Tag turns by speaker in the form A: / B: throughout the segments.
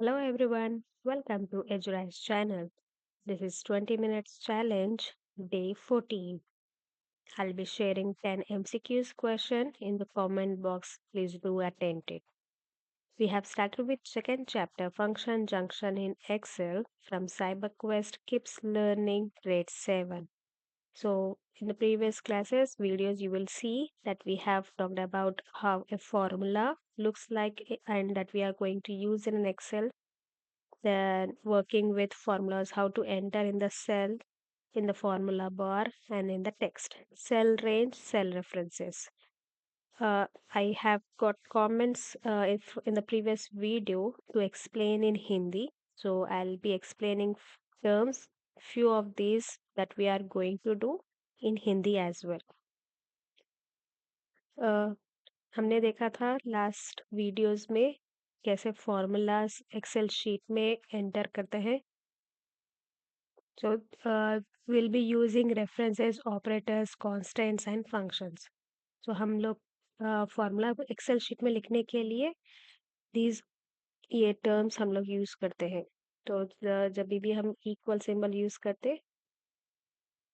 A: Hello everyone, welcome to EduRise channel. This is 20 minutes challenge day 14. I'll be sharing 10 MCQs question in the comment box. Please do attempt it. We have started with second chapter function junction in Excel from CyberQuest Keeps Learning grade 7. So in the previous classes videos you will see that we have talked about how a formula looks like and that we are going to use in an Excel, then working with formulas, how to enter in the cell, in the formula bar, and in the text. Cell range, cell references. I have got comments if in the previous video to explain in Hindi. So I'll be explaining terms, few of these that we are going to do in Hindi as well. Uh, हमने देखा था last videos में कैसे formulas Excel sheet में enter करते हैं. So we'll be using references, operators, constants and functions. So हम लोग फॉर्मूला एक्सेल शीट में लिखने के लिए these ये टर्म्स हम लोग यूज करते हैं. तो जब भी हम इक्वल सिंबल यूज करते,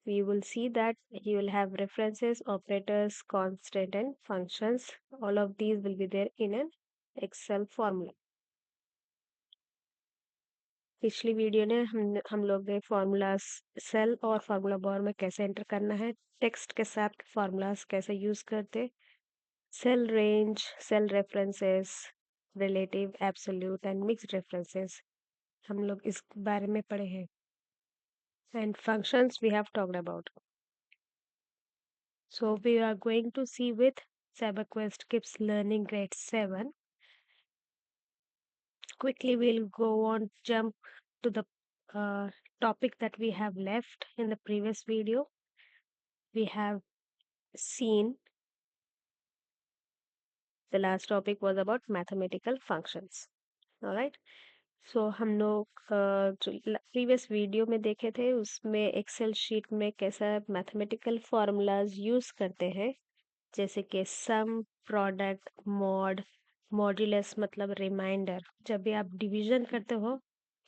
A: we will see that you will have references, operators, constant and functions. All of these will be there in an Excel formula. पिछली वीडियो ने हम लोग ने फार्मूलाज सेल और फार्मूला बार में कैसे एंटर करना है, टेक्स्ट के साथ फार्मूलाज कैसे यूज करते, cell range, cell references, relative, absolute and mixed references हम लोग इस बारे में पढ़े हैं. And functions we have talked about. So we are going to see with CyberQuest Keeps Learning grade 7. Quickly we'll go on jump to the topic that we have left in the previous video. We have seen the last topic was about mathematical functions. All right. So हम लोग जो previous video में देखे थे उसमें Excel sheet में कैसा mathematical formulas use करते हैं, जैसे कि सम, प्रोडक्ट, मॉड, मॉड्यूलस मतलब रिमाइंडर. जब भी आप डिवीजन करते हो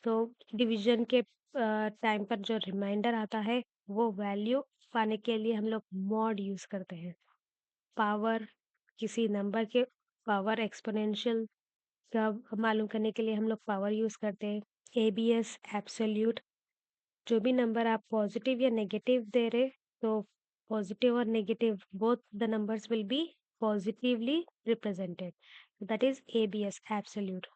A: तो डिवीजन के टाइम पर जो रिमाइंडर आता है वो वैल्यू पाने के लिए हम लोग मॉड यूज करते हैं. पावर, किसी नंबर के पावर एक्सपोनेंशियल का मालूम करने के लिए हम लोग पावर यूज करते हैं. एबीएस, एब्सोल्यूट, जो भी नंबर आप पॉजिटिव या नेगेटिव दे रहे तो पॉजिटिव और negative both the numbers will be positively represented. That is ABS, absolute.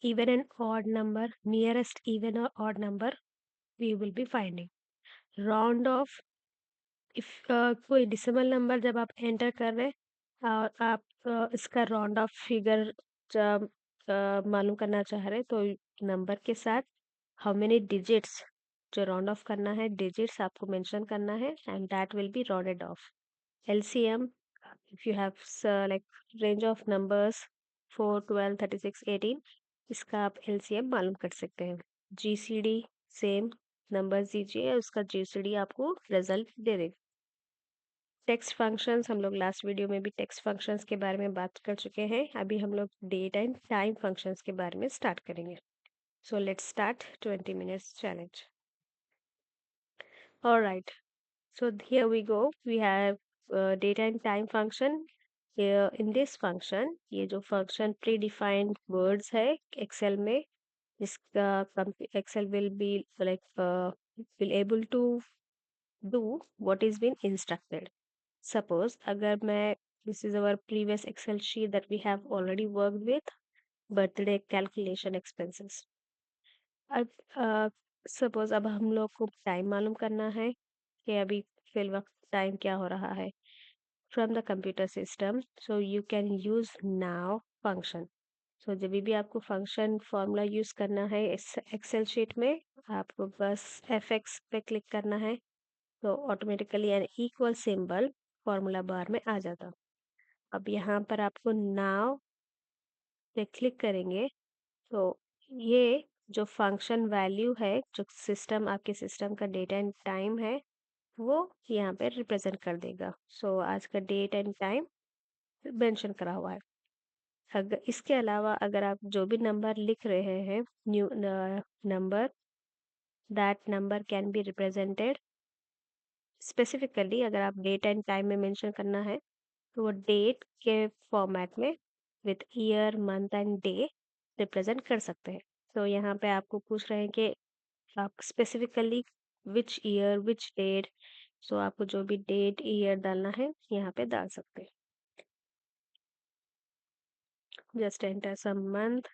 A: Even an odd number, nearest even or odd number, we will be finding. Round off, if कोई decimal number जब आप enter कर रहे और आप इसका round of figure जब मालूम करना चाह रहे तो नंबर के साथ हाउ मेनी डिजिट्स जो राउंड ऑफ करना है, डिजिट्स आपको मेंशन करना है and that will be rounded off. LCM, if you have like range of numbers 4, 12, 36, 18, इसका आप LCM मालूम कर सकते हैं. GCD सेम नंबर दीजिए, उसका GCD आपको रिजल्ट दे देगा. टेक्स्ट फंक्शंस हम लोग लास्ट वीडियो में भी टेक्स्ट फंक्शंस के बारे में बात कर चुके हैं. अभी हम लोग डेट एंड टाइम फंक्शंस के बारे में स्टार्ट करेंगे. So let's start 20 minutes challenge. Alright, so here we go. We have data and time function. Here in this function, ये जो function predefined words है Excel में, इसका Excel will be like will able to do what is been instructed. Suppose अगर मैं this is our previous Excel sheet that we have already worked with, birthday calculation expenses. अब suppose अब हम लोग को टाइम मालूम करना है कि अभी फिल वक्त टाइम क्या हो रहा है from the computer system. So you can use now function. So जब भी आपको फंक्शन फॉर्मूला यूज करना है एक्सेल शीट में, आपको बस FX पे क्लिक करना है तो automatically an equal symbol formula bar में आ जाता. अब यहाँ पर आपको नाउ पे क्लिक करेंगे तो ये जो फंक्शन वैल्यू है, जो सिस्टम आपके सिस्टम का डेट एंड टाइम है, वो यहाँ पे रिप्रेजेंट कर देगा. सो आज का डेट एंड टाइम मेंशन करा हुआ है. अगर इसके अलावा अगर आप जो भी नंबर लिख रहे हैं, new number, that number can be represented specifically. अगर आप डेट एंड टाइम में मेंशन करना है तो वो डेट के फॉर्मेट में with year, month and day represent कर सकते हैं। तो यहाँ पे आपको पूछ रहे हैं कि आप specifically which year, which date, so आपको जो भी डेट, ईयर डालना है यहाँ पे डाल सकते हैं। Just enter some month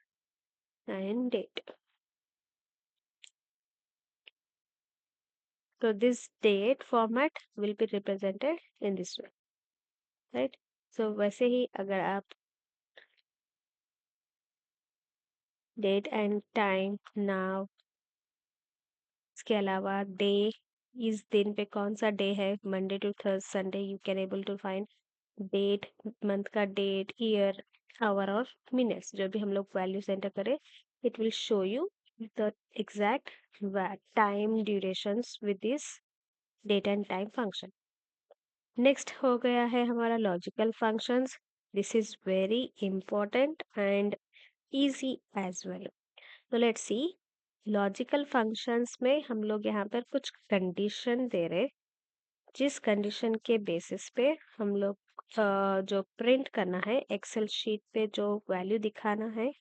A: and date. So this date format will be represented in this way, right? So वैसे ही अगर आप date and time now, इसके अलावा डे, इस दिन पे कौन सा डे है, Monday to Thurs Sunday, you can able to find date, month का डेट, ईयर, आवर और मिनट्स, जो भी हम लोग वैल्यूज एंटर करें, it will show you the exact time durations with this date and time function. Next हो गया है हमारा logical functions. This is very important and easy as well. तो लेट्स सी, लॉजिकल फंक्शंस में हम लोग यहाँ पर कुछ कंडीशन दे रहे, जिस कंडीशन के बेसिस पे हम लोग जो प्रिंट करना है एक्सेल शीट पे, जो वैल्यू दिखाना है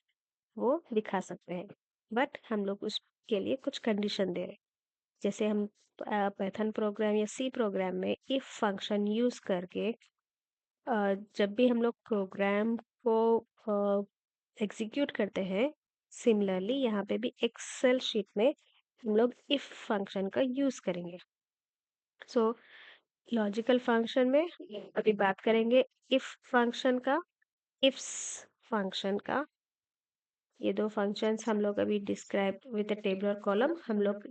A: वो दिखा सकते हैं। बट हम लोग उसके लिए कुछ कंडीशन दे रहे, जैसे हम पाइथन प्रोग्राम या सी प्रोग्राम में इफ फंक्शन यूज करके जब भी हम लोग प्रोग्राम को एग्जीक्यूट करते हैं, सिमिलरली यहाँ पे भी एक्सेल शीट में हम लोग इफ फंक्शन का यूज करेंगे। सो लॉजिकल फंक्शन में अभी बात करेंगे इफ फंक्शन का, इफ्स फंक्शन का। ये दो फंक्शंस हम लोग अभी describe with the tabular column हम लोग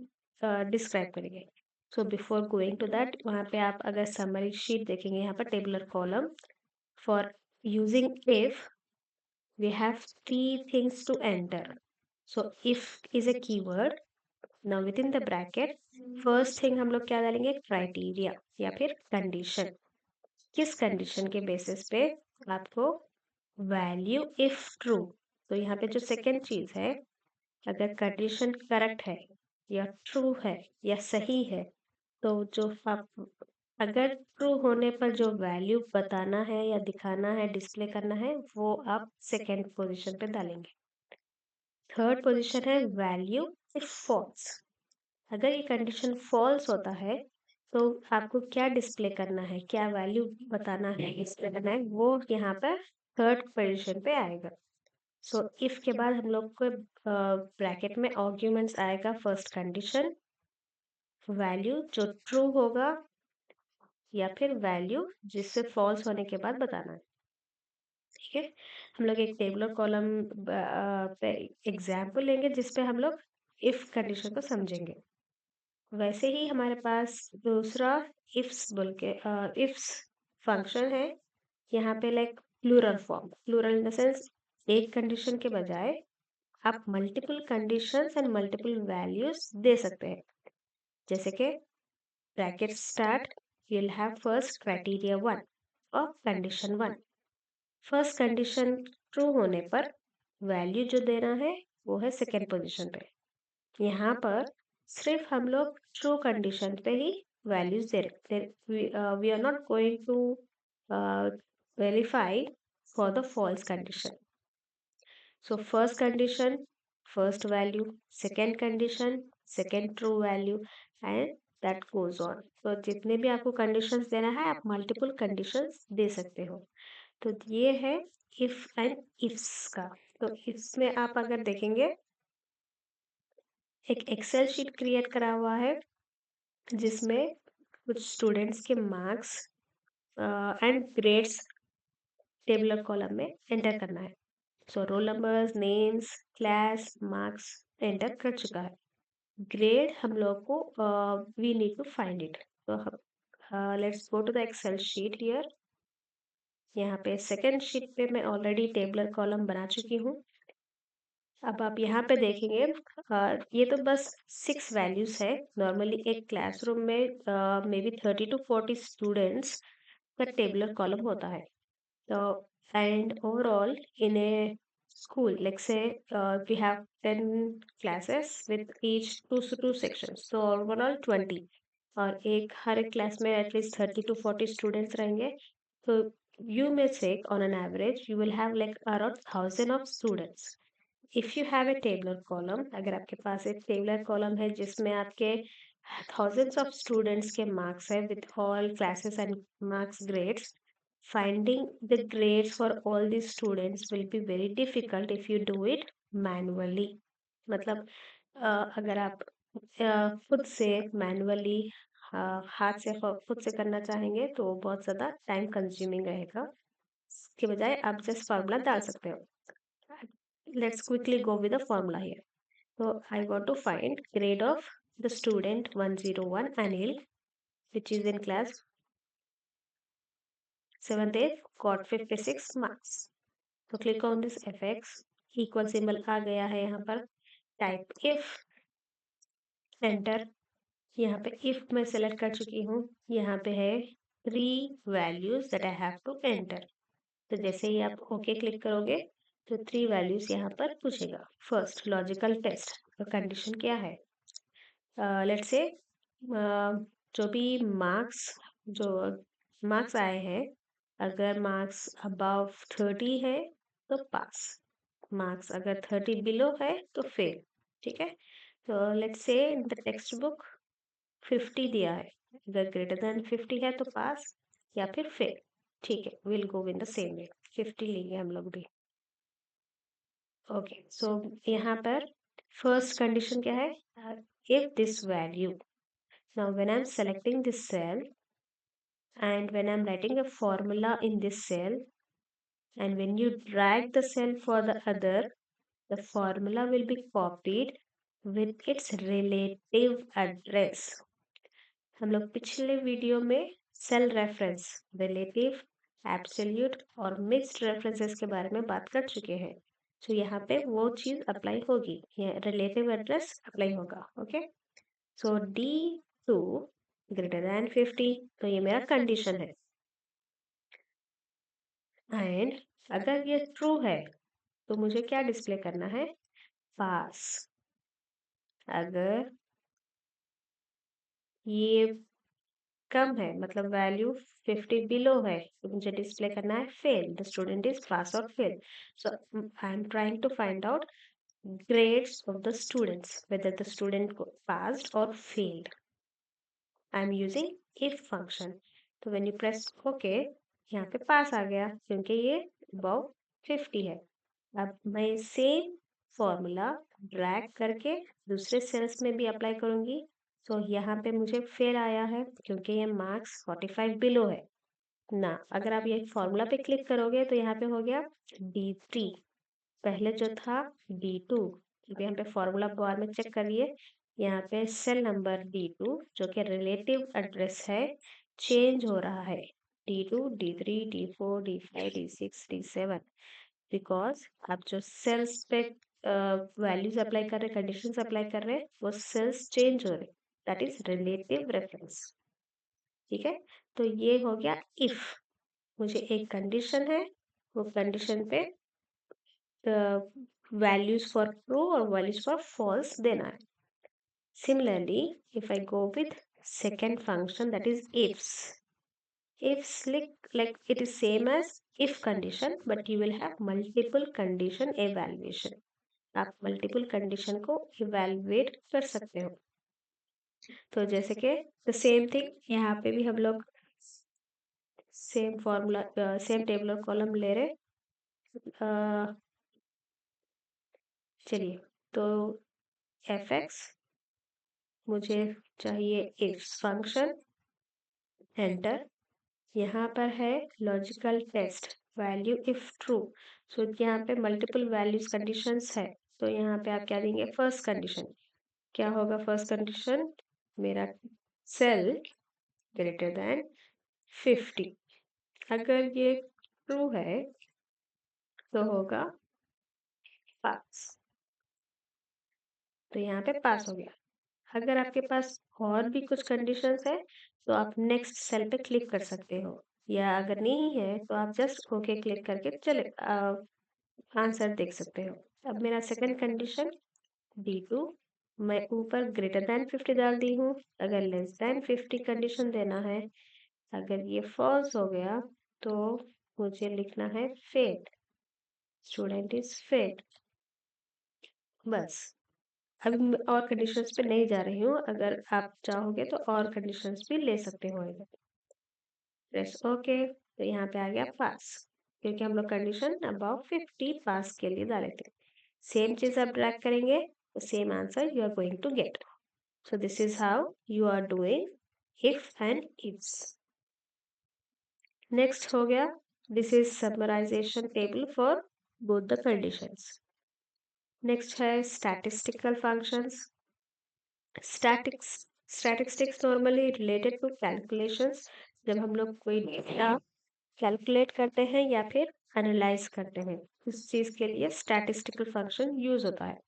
A: डिस्क्राइब करेंगे। So before going to that, वहाँ पे आप अगर समरी शीट देखेंगे, यहाँ पर tabular column for using if we have three things to enter. So if is a keyword. Now within the bracket, first thing हम लोग क्या डालेंगे, क्राइटेरिया या फिर कंडीशन। किस कंडीशन के बेसिस पे आपको वैल्यू इफ ट्रू, तो यहाँ पे जो सेकेंड चीज है, अगर कंडीशन करेक्ट है या ट्रू है या सही है, तो जो आप अगर ट्रू होने पर जो वैल्यू बताना है या दिखाना है, डिस्प्ले करना है, वो आप सेकेंड पोजीशन पे डालेंगे। थर्ड पोजीशन है वैल्यू इफ फॉल्स। अगर ये कंडीशन फॉल्स होता है तो आपको क्या डिस्प्ले करना है, क्या वैल्यू बताना है, डिस्प्ले करना है, वो यहाँ पर थर्ड पोजीशन पे आएगा। सो इफ के बाद हम लोग को ब्रैकेट में आर्ग्यूमेंट्स आएगा, फर्स्ट कंडीशन, वैल्यू जो ट्रू होगा या फिर वैल्यू जिससे फॉल्स होने के बाद बताना है। ठीक है, हम लोग एक टेबलर कॉलम पे एग्जाम्पल लेंगे जिसपे हम लोग इफ कंडीशन को समझेंगे। वैसे ही हमारे पास दूसरा इफ्स बोल के इफ्स फंक्शन है, यहाँ पे like plural form, plural in the sense एक कंडीशन के बजाय आप multiple conditions and multiple values दे सकते हैं। जैसे कि bracket start, you'll have first criteria 1 और कंडीशन 1। फर्स्ट कंडीशन ट्रू होने पर वैल्यू जो देना है वो है सेकेंड पोजीशन पे। यहाँ पर सिर्फ हम लोग ट्रू कंडीशन पे ही वैल्यूज दे रहे, we are not going to verify for the false condition. So first condition first value, second condition second true value and that goes on. तो जितने भी आपको कंडीशंस देना है आप मल्टीपल कंडीशंस दे सकते हो। तो ये है इफ एंड इफ्स का। तो इसमें आप अगर देखेंगे, एक एक्सेल शीट क्रिएट करा हुआ है जिसमें कुछ स्टूडेंट्स के marks and grades tabular column में एंटर करना है। So roll numbers, names, class, marks enter कर चुका है। ग्रेड हम लोग को we need to find it. तो हम let's go to the Excel sheet here. यहाँ पे सेकेंड शीट पे मैं ऑलरेडी टेबलर कॉलम बना चुकी हूँ। अब आप यहाँ पे देखेंगे, ये तो बस 6 वैल्यूज है। नॉर्मली एक क्लासरूम में मे बी 30 to 40 स्टूडेंट्स का टेबलर कॉलम होता है। तो and overall in a school, like say we have 10 classes with each two sections, so overall 20, और एक हर एक क्लास में एटलीस्ट 30 to 40 स्टूडेंट्स रहेंगे, तो you may say on an average you will have like around 1000 of students. If you have a tabular column, अगर आपके पास एक tabular column है जिसमें आपके thousands of students के marks है with all classes and marks grades, finding the grades for all these students will be very difficult if you do it manually. मतलब अगर आप खुद से मैनुअली हाथ से खुद से करना चाहेंगे तो बहुत ज़्यादा टाइम कंज्यूमिंग रहेगा, इसके बजाय आप जस्ट फार्मूला डाल सकते हो. Let's quickly go with the formula here. So I want to find grade of the student 101 Anil, which is in class 7th A, got 56 marks. So click on this fx, equal symbol आ गया है यहाँ पर. Type if, enter. यहाँ पे if मैं select कर चुकी हूँ. यहाँ पे है 3 values that I have to enter. तो जैसे ही आप ओके क्लिक करोगे तो 3 वैल्यूज यहाँ पर पूछेगा. फर्स्ट लॉजिकल टेस्ट, तो कंडीशन क्या है? लेट्स से जो भी जो मार्क्स आए हैं, अगर मार्क्स अबव 30 है तो पास, मार्क्स अगर 30 बिलो है तो फेल. ठीक है, तो let's say in the text book 50 दिया है, अगर ग्रेटर देन 50 है तो पास या फिर फेल. ठीक है, will go in the same way, 50 लेंगे हम लोग भी. ओके, सो यहाँ पर फर्स्ट कंडीशन क्या है? If this value, now when I'm selecting this cell and when I'm writing a formula in this cell, and when you drag the cell for the other, the formula will be copied with its relative address. हम लोग पिछले video में cell reference, relative, absolute और mixed references के बारे में बात कर चुके हैं. तो यहाँ पे वो चीज अप्लाई होगी, रिलेटिव एड्रेस अप्लाई होगा. ओके, सो D2 ग्रेटर देन 50, तो ये मेरा कंडीशन है. एंड अगर ये ट्रू है तो मुझे क्या डिस्प्ले करना है? पास. अगर ये कम है, मतलब वैल्यू 50 बिलो है, तो मुझे डिस्प्ले करना है fail. The student is pass और fail. So I am trying to find out grades of the students, whether the student passed or failed. I am using if function. तो when you press OK, यहाँ पे पास आ गया क्योंकि ये above 50 है. अब मैं सेम फॉर्मूला ड्रैग करके दूसरे सेल्स में भी अप्लाई करूंगी. तो यहाँ पे मुझे फेल आया है क्योंकि ये मार्क्स 45 बिलो है ना. अगर आप ये फॉर्मूला पे क्लिक करोगे तो यहाँ पे हो गया D3, पहले जो था D2. यहाँ पे फॉर्मूला बार में चेक करिए, यहाँ पे सेल नंबर D2 जो कि रिलेटिव एड्रेस है चेंज हो रहा है. D2, D3, D4, D5, D6, D7, because आप जो सेल्स पे वैल्यूज अप्लाई कर रहे, कंडीशंस अप्लाई कर रहे, वो सेल्स चेंज हो रहे. That is relative reference. ठीक है, तो ये हो गया इफ. मुझे एक कंडीशन है, वो कंडीशन पे values for true or values for false देना है. Similarly, if I go with second function, that is ifs. Ifs like it is same as if condition, but you will have multiple condition evaluation. आप multiple condition को evaluate कर सकते हो. तो जैसे कि the same thing यहाँ पे भी हम लोग same formula, same tabular column ले रहे. चलिए, तो fx मुझे चाहिए if फंक्शन, एंटर. यहाँ पर है logical test, value if true. So यहाँ पे मल्टीपल वैल्यूज कंडीशंस है, तो यहाँ पे आप क्या देंगे? First condition. क्या होगा फर्स्ट कंडीशन? मेरा सेल ग्रेटर देन 50. अगर ये ट्रू है तो होगा पास, तो यहाँ पे पास हो गया. अगर आपके पास और भी कुछ कंडीशंस है तो आप नेक्स्ट सेल पे क्लिक कर सकते हो. या अगर नहीं है तो आप जस्ट ओके क्लिक करके चले आंसर देख सकते हो। अब मेरा सेकंड कंडीशन D2, मैं ऊपर ग्रेटर देन 50 डाल दी हूँ। अगर लेस देन 50 कंडीशन देना है, अगर ये फॉल्स हो गया तो मुझे लिखना है फेड, स्टूडेंट इज फेड। बस अभी मैं और कंडीशंस पे नहीं जा रही हूँ, अगर आप चाहोगे तो और कंडीशंस भी ले सकते हो। प्रेस ओके, तो यहाँ पे आ गया पास, क्योंकि हम लोग कंडीशन अबाउट 50 पास के लिए डाले थे। सेम चीज आप ड्रैग करेंगे, same answer you are going to get. So this is how you are doing if and ifs. Next हो गया, this is summarization table for both the conditions. Next है statistical functions. Statistics normally related to calculations, जब हम लोग कोई data calculate करते हैं या फिर एनालाइज करते हैं, उस चीज के लिए स्टैटिस्टिकल फंक्शन यूज होता है।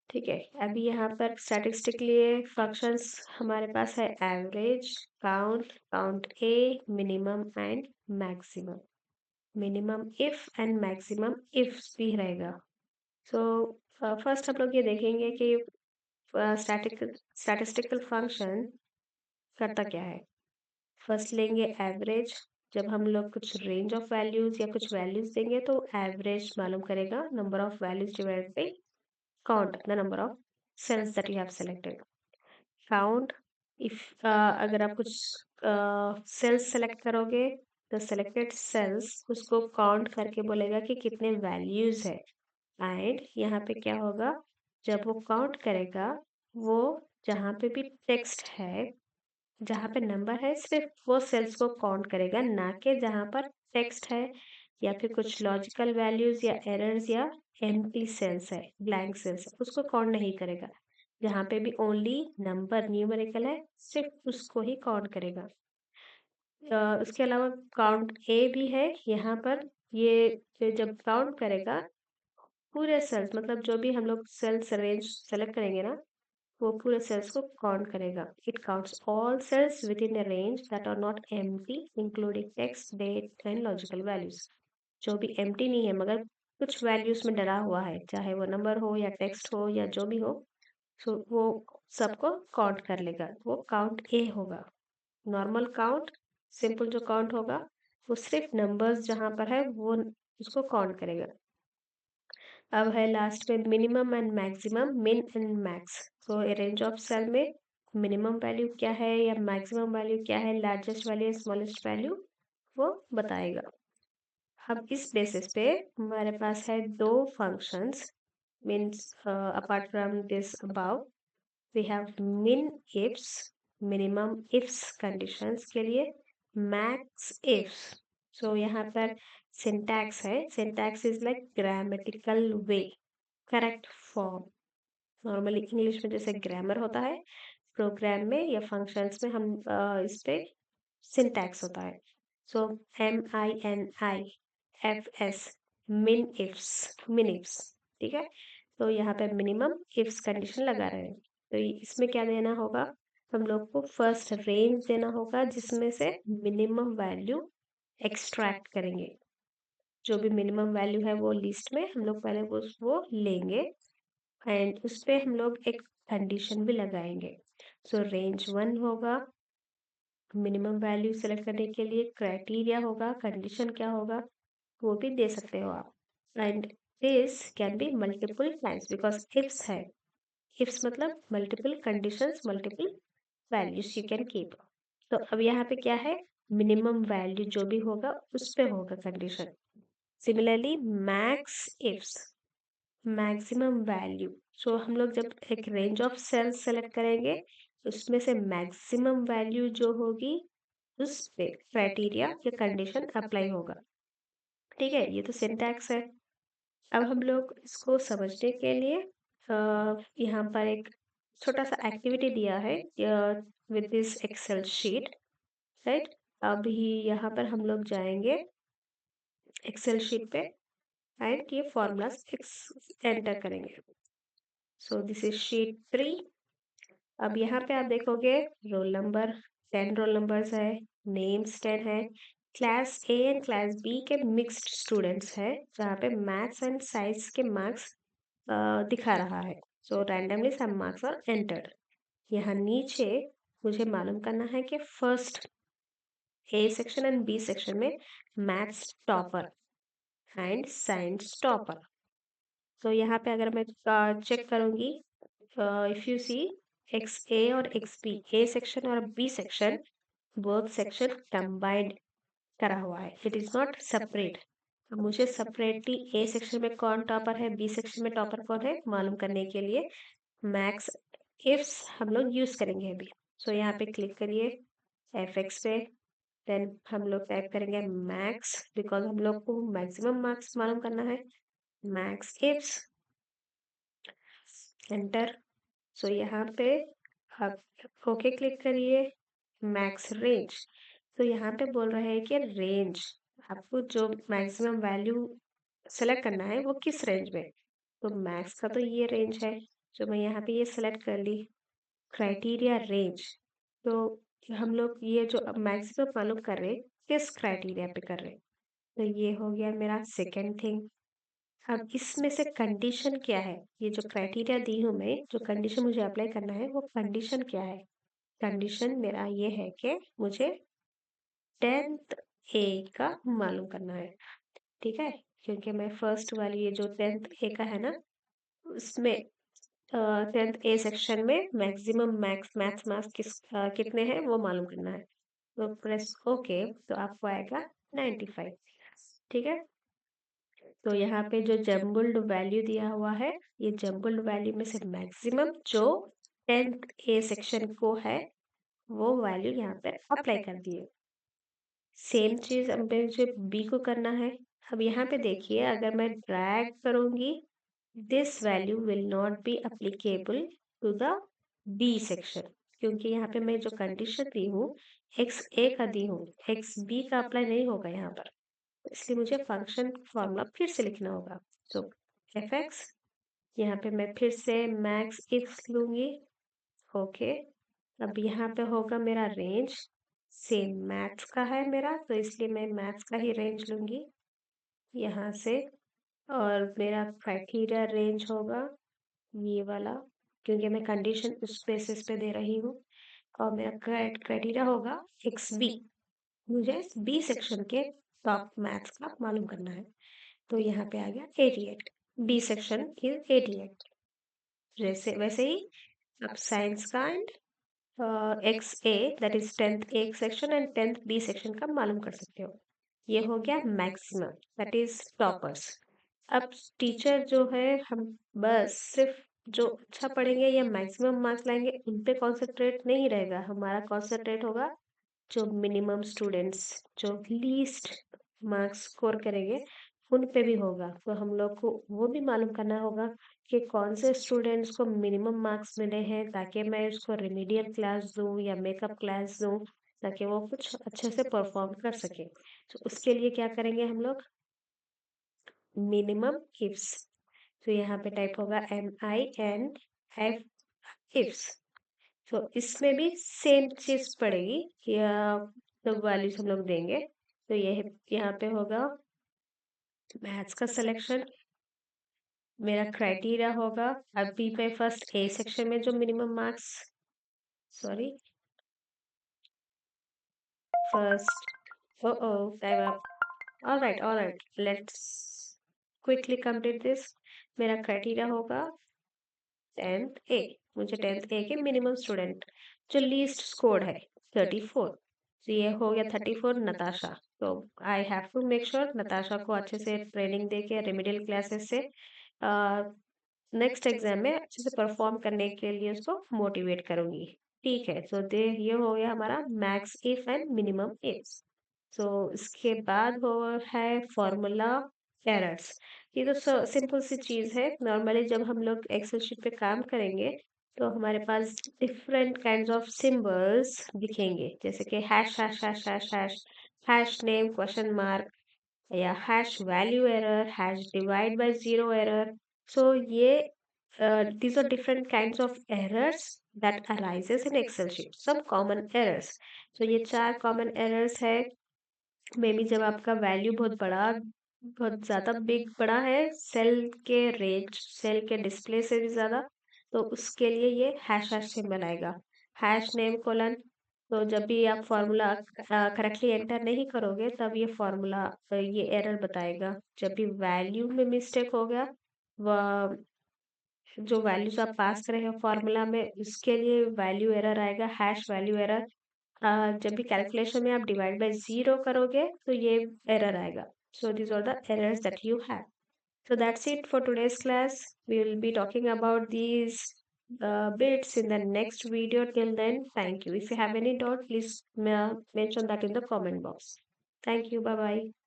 A: ठीक है, अभी यहाँ पर स्टैटिस्टिक लिए फंक्शंस हमारे पास है average, count, count A, minimum and maximum. Minimum if and maximum if भी रहेगा। सो फर्स्ट हम लोग ये देखेंगे कि स्टैटिस्टिकल फंक्शन करता क्या है। फर्स्ट लेंगे एवरेज, जब हम लोग कुछ रेंज ऑफ वैल्यूज या कुछ वैल्यूज देंगे तो एवरेज मालूम करेगा number of values divided by count the number of cells that you have selected. Count, if अगर आप कुछ cells select करोगे तो selected cells उसको count करके बोलेगा कि कितने values है। एंड यहाँ पे क्या होगा, जब वो काउंट करेगा, वो जहाँ पे भी टेक्स्ट है, जहाँ पे नंबर है, सिर्फ वो सेल्स को काउंट करेगा, ना कि जहाँ पर टेक्स्ट है या फिर कुछ लॉजिकल वैल्यूज या एरर्स या एम्प्टी सेल्स है, ब्लैंक सेल्स है, उसको काउंट नहीं करेगा। जहाँ पे भी ओनली नंबर न्यूमेरिकल है, सिर्फ उसको ही काउंट करेगा। उसके अलावा काउंट ए भी है यहाँ पर। ये जब काउंट करेगा पूरे सेल्स, मतलब जो भी हम लोग सेल्स रेंज सेलेक्ट करेंगे ना, वो पूरे सेल्स को काउंट करेगा। It counts all cells within a range that are not empty including text, date and logical values. जो भी एम्प्टी नहीं है मगर कुछ वैल्यूज में डला हुआ है, चाहे वो नंबर हो या टेक्स्ट हो या जो भी हो, सो वो सबको काउंट कर लेगा। वो काउंट ए होगा। नॉर्मल काउंट, सिंपल जो काउंट होगा, वो सिर्फ नंबर्स जहाँ पर है वो उसको काउंट करेगा। अब है लास्ट में minimum and maximum, min and max. So range of cell में मिनिमम वैल्यू क्या है या मैक्सिमम वैल्यू क्या है, लार्जेस्ट वैल्यू स्मॉलेस्ट वैल्यू, वो बताएगा। अब इस बेसिस पे हमारे पास है दो functions, means apart from this above we have min ifs, minimum ifs conditions के लिए मैक्स इफ्स। सो यहाँ पर सिंटैक्स है, syntax is like grammatical way, correct form. Normally English में जैसे ग्रामर होता है, प्रोग्राम में या फंक्शंस में हम इस पे सिंटैक्स होता है। सो MINIFS, मिन इफ्स, मिन इफ्स। ठीक है, तो यहाँ पे मिनिमम इफ्स कंडीशन लगा रहे हैं। तो इसमें क्या देना होगा, हम लोग को फर्स्ट रेंज देना होगा जिसमें से मिनिमम वैल्यू एक्सट्रैक्ट करेंगे। जो भी मिनिमम वैल्यू है वो लिस्ट में हम लोग पहले वो लेंगे एंड उस पे हम लोग एक कंडीशन भी लगाएंगे। सो रेंज 1 होगा, मिनिमम वैल्यू सेलेक्ट करने के लिए क्राइटेरिया होगा, कंडीशन क्या होगा वो भी दे सकते हो आप। And this can be multiple times because ifs है, इफ्स मतलब multiple conditions, multiple values you can keep. तो अब यहाँ पे क्या है, मिनिमम वैल्यू जो भी होगा उस पे होगा condition. Similarly max ifs, maximum value, so हम लोग जब एक रेंज ऑफ सेल्स सेलेक्ट करेंगे उसमें से मैक्सिमम वैल्यू जो होगी उस पे क्राइटेरिया या कंडीशन अप्लाई होगा। ठीक है, ये तो सिंटैक्स है। अब हम लोग इसको समझने के लिए यहाँ पर एक छोटा सा एक्टिविटी दिया है with this Excel sheet, right. अभी यहाँ पर हम लोग जाएंगे एक्सेल शीट पे एंड ये फॉर्मूलाज एंटर करेंगे। So this is sheet 3। अब यहाँ पे आप देखोगे रोल नंबर 10 रोल नंबर्स है, नेम्स 10 है, class A and class B के मिक्स्ड स्टूडेंट्स है, जहाँ पे मैथ्स एंड साइंस के मार्क्स दिखा रहा है। So randomly some marks are entered. यहाँ नीचे मुझे मालूम करना है कि first A section and B section में maths topper and science topper. तो यहाँ पे अगर मैं चेक करूंगी, if you see X A और एक्स बी, ए सेक्शन और B section, both section combined करा हुआ है, इट इज नॉट सेपरेट। मुझे सेपरेटली ए सेक्शन में कौन टॉपर है, बी सेक्शन में टॉपर कौन है मालूम करने के लिए मैक्स इफ्स हम लोग यूज करेंगे अभी। सो यहाँ पे क्लिक करिए एफ एक्स पे, देन हम लोग टाइप करेंगे मैक्स, बिकॉज हम लोग को मैक्सिमम मार्क्स मालूम करना है। Max ifs enter. सो यहाँ पे आप ओके क्लिक करिए। मैक्स रेंज, तो यहाँ पे बोल रहे हैं कि रेंज, आपको जो मैक्सिमम वैल्यू सेलेक्ट करना है वो किस रेंज में। तो मैक्स का तो ये रेंज है, जो मैं यहाँ पे ये सेलेक्ट कर ली। क्राइटेरिया रेंज, तो हम लोग ये जो अब मैक्सिमम मालूम कर रहे हैं किस क्राइटेरिया पे कर रहे हैं। तो ये हो गया मेरा सेकेंड थिंग। अब इसमें से कंडीशन क्या है, ये जो क्राइटेरिया दी हूँ मैं, जो कंडीशन मुझे अप्लाई करना है वो कंडीशन क्या है। कंडीशन मेरा ये है कि मुझे 10th ए का मालूम करना है, ठीक है। क्योंकि मैं फर्स्ट वाली ये जो 10th ए का है ना, उसमें 10th ए सेक्शन में मैक्सिमम मैथ्स मार्क्स कितने हैं वो मालूम करना है। तो प्रेस ओके, तो आपको आएगा 95, ठीक है। तो यहाँ पे जो जम्बल्ड वैल्यू दिया हुआ है, ये जम्बल्ड वैल्यू में से मैक्सिमम जो 10th ए सेक्शन को है वो वैल्यू यहाँ पे अप्लाई कर दिए। सेम चीज अब मुझे बी को करना है। अब यहाँ पे देखिए, अगर मैं ड्रैग करूंगी, this value will not be applicable to the B section, क्योंकि यहाँ पे मैं जो कंडीशन दी हूँ एक्स ए का दी हूँ, एक्स बी का अप्लाई नहीं होगा यहाँ पर। इसलिए मुझे फंक्शन फॉर्मूला फिर से लिखना होगा। तो एफ एक्स, यहाँ पे मैं फिर से मैक्स इफ लूंगी, ओके। अब यहाँ पे होगा मेरा रेंज, सेम मैथ्स का है मेरा, तो इसलिए मैं मैथ्स का ही रेंज लूंगी यहाँ से। और मेरा क्राइटेरिया रेंज होगा ये वाला, क्योंकि मैं कंडीशन उस बेसिस पे दे रही हूँ। और मेरा क्राइटेरिया होगा एक्स बी, मुझे बी सेक्शन के टॉप मैथ्स का मालूम करना है। तो यहाँ पे आ गया 88, बी सेक्शन इज 88। जैसे वैसे ही अब साइंस का and X A, that is 10th A section and 10th B section का मालूम कर सकते हो। ये हो गया मैक्सिमम, दैट इज टॉपर्स। अब टीचर जो है, हम बस सिर्फ जो अच्छा पढ़ेंगे या मैक्सिमम मार्क्स लाएंगे उन पे कॉन्सेंट्रेट नहीं रहेगा, हमारा कॉन्सेंट्रेट होगा जो मिनिमम स्टूडेंट्स जो लीस्ट मार्क्स स्कोर करेंगे उन पे भी होगा। तो हम लोग को वो भी मालूम करना होगा कि कौन से स्टूडेंट्स को मिनिमम मार्क्स मिले हैं, ताकि मैं उसको रिमीडियल क्लास दूं या मेकअप क्लास दूं, ताकि वो कुछ अच्छे से परफॉर्म कर सके। तो उसके लिए क्या करेंगे हम लोग, मिनिमम इफ्स। तो यहाँ पे टाइप होगा MIN F इफ्स। तो इसमें भी सेम चीज पड़ेगी, या तो वैल्यूज हम लोग देंगे। तो ये यहाँ पे होगा मैथ्स का सिलेक्शन, मेरा क्राइटेरिया होगा अभी मैं फर्स्ट ए सेक्शन में जो minimum marks, sorry first, oh time up. Alright let's quickly complete this. मेरा क्राइटेरिया होगा 10th ए, मुझे 10th ए के मिनिमम स्टूडेंट जो लीस्ट स्कोर है 34। तो ये हो गया 34 नताशा। तो I have to make sure Natasha को अच्छे से ट्रेनिंग दे के रेमिडियल क्लासेस से नेक्स्ट एग्जाम में अच्छे से परफॉर्म करने के लिए उसको मोटिवेट करूंगी। ठीक है, तो दे ये हो गया हमारा max if and minimum if. तो इसके बाद वो है फॉर्मूला एरर्स। ये तो सिंपल सी चीज है, नॉर्मली जब हम लोग एक्सेल शीट पे काम करेंगे तो हमारे पास डिफरेंट काइंड्स ऑफ सिंबल्स दिखेंगे, जैसे कि hash hash hash hash hash, hash name question mark, या hash value error, hash divide by zero error. So ये these are different kinds of errors that arises in Excel sheet. Some common errors. So ये चार common errors है may be जब आपका value बहुत ज़्यादा बड़ा है, सेल के डिस्प्ले से भी ज़्यादा, तो उसके लिए ये हैश हैश सिंबल आएगा, हैश नेम कोलन। तो जब भी आप फॉर्मूला करेक्टली एंटर नहीं करोगे, तब ये फॉर्मूला ये एरर बताएगा। जब भी वैल्यू में मिस्टेक हो गया, वह जो वैल्यूज आप पास कर रहे हो फॉर्मूला में, उसके लिए वैल्यू एरर आएगा, हैश वैल्यू एरर। जब भी कैलकुलेशन में आप डिवाइड बाय ज़ीरो करोगे, तो ये एरर आएगा। सो these are the errors that you have. So that's it for today's class. We will be talking about these bits in the next video. Till then, thank you. If you have any doubt, please mention that in the comment box. Thank you. Bye bye.